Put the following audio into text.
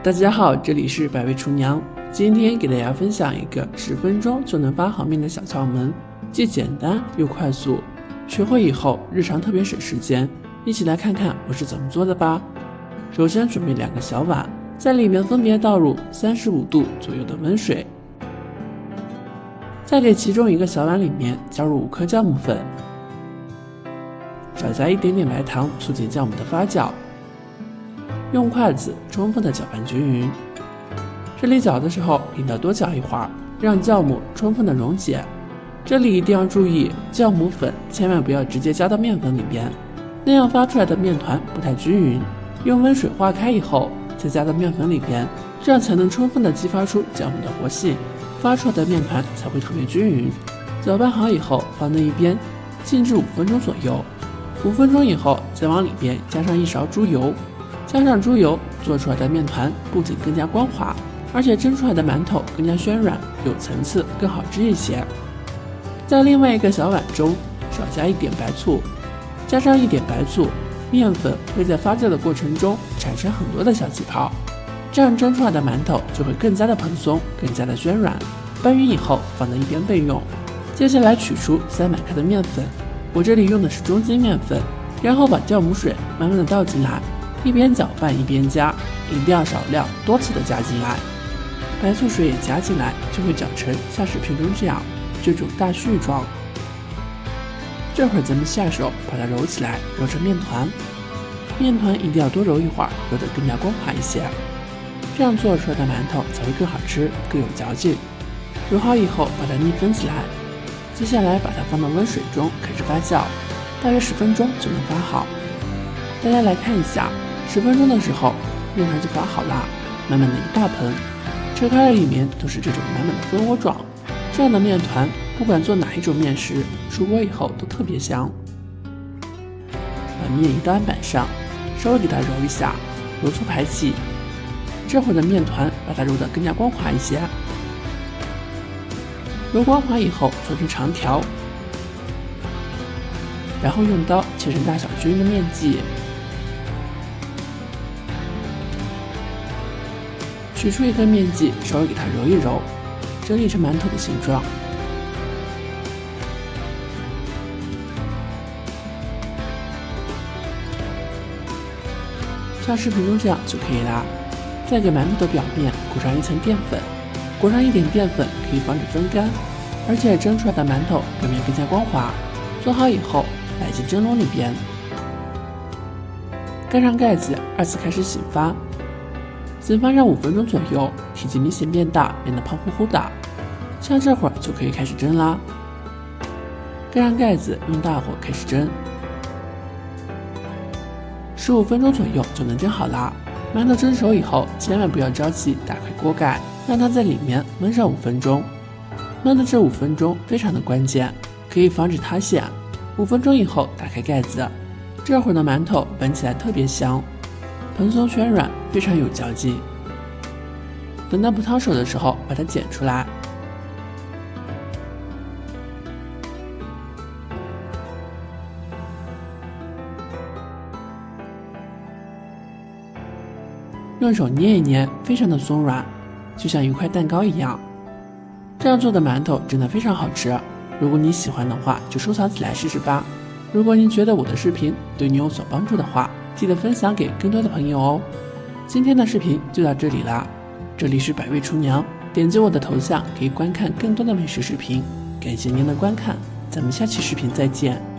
大家好，这里是百味厨娘。今天给大家分享一个10分钟就能发好面的小窍门，既简单又快速，学会以后日常特别省时间。一起来看看我是怎么做的吧。首先准备2个小碗，在里面分别倒入35度左右的温水，再给其中1个小碗里面加入5克酵母粉，少加一点点白糖，促进酵母的发酵。用筷子充分的搅拌均匀，这里搅的时候一定要多搅一会儿，让酵母充分的溶解。这里一定要注意，酵母粉千万不要直接加到面粉里边，那样发出来的面团不太均匀。用温水化开以后再加到面粉里边，这样才能充分的激发出酵母的活性，发出来的面团才会特别均匀。搅拌好以后放在一边，静置5分钟左右。5分钟以后再往里边加上1勺猪油，加上猪油做出来的面团不仅更加光滑，而且蒸出来的馒头更加暄软，有层次，更好吃一些。在另外1个小碗中少加一点白醋，加上一点白醋，面粉会在发酵的过程中产生很多的小气泡，这样蒸出来的馒头就会更加的蓬松，更加的暄软。拌匀以后放在一边备用。接下来取出300克的面粉，我这里用的是中筋面粉，然后把酵母水慢慢的倒进来，一边搅拌一边加，一定要少量多次的加进来。白醋水也加进来，就会搅成像视频中这种大絮状。这会儿咱们下手把它揉起来，揉成面团。面团一定要多揉一会儿，揉得更加光滑一些，这样做出来的馒头才会更好吃，更有嚼劲。揉好以后把它密封起来，接下来把它放到温水中开始发酵，大约10分钟就能发好。大家来看一下，10分钟的时候面团就发好了，满满的一大盆，扯开了里面都是这种满满的蜂窝状。这样的面团不管做哪一种面食，出锅以后都特别香。把面移到案板上，稍微给它揉一下，揉出排气。这会儿的面团把它揉得更加光滑一些。揉光滑以后做成长条，然后用刀切成大小均匀的面剂，取出1颗面剂，稍微给它揉一揉，整理成馒头的形状。像视频中这样就可以啦。再给馒头的表面裹上1层淀粉，裹上一点淀粉可以防止风干，而且蒸出来的馒头表面更加光滑。做好以后摆进蒸笼里边，盖上盖子，2次开始醒发。醒发上5分钟左右，体积明显变大，变得胖乎乎的，像这会儿就可以开始蒸啦。盖上盖子，用大火开始蒸，15分钟左右就能蒸好啦。馒头蒸熟以后，千万不要着急打开锅盖，让它在里面焖上5分钟。焖的这5分钟非常的关键，可以防止塌陷。5分钟以后打开盖子，这会儿的馒头闻起来特别香，蓬松暄软，非常有嚼劲。等到不烫手的时候，把它剪出来。用手捏一捏，非常的松软，就像一块蛋糕一样。这样做的馒头真的非常好吃，如果你喜欢的话，就收藏起来试试吧。如果您觉得我的视频对你有所帮助的话，记得分享给更多的朋友哦。今天的视频就到这里啦，这里是百味厨娘，点击我的头像可以观看更多的美食视频。感谢您的观看，咱们下期视频再见。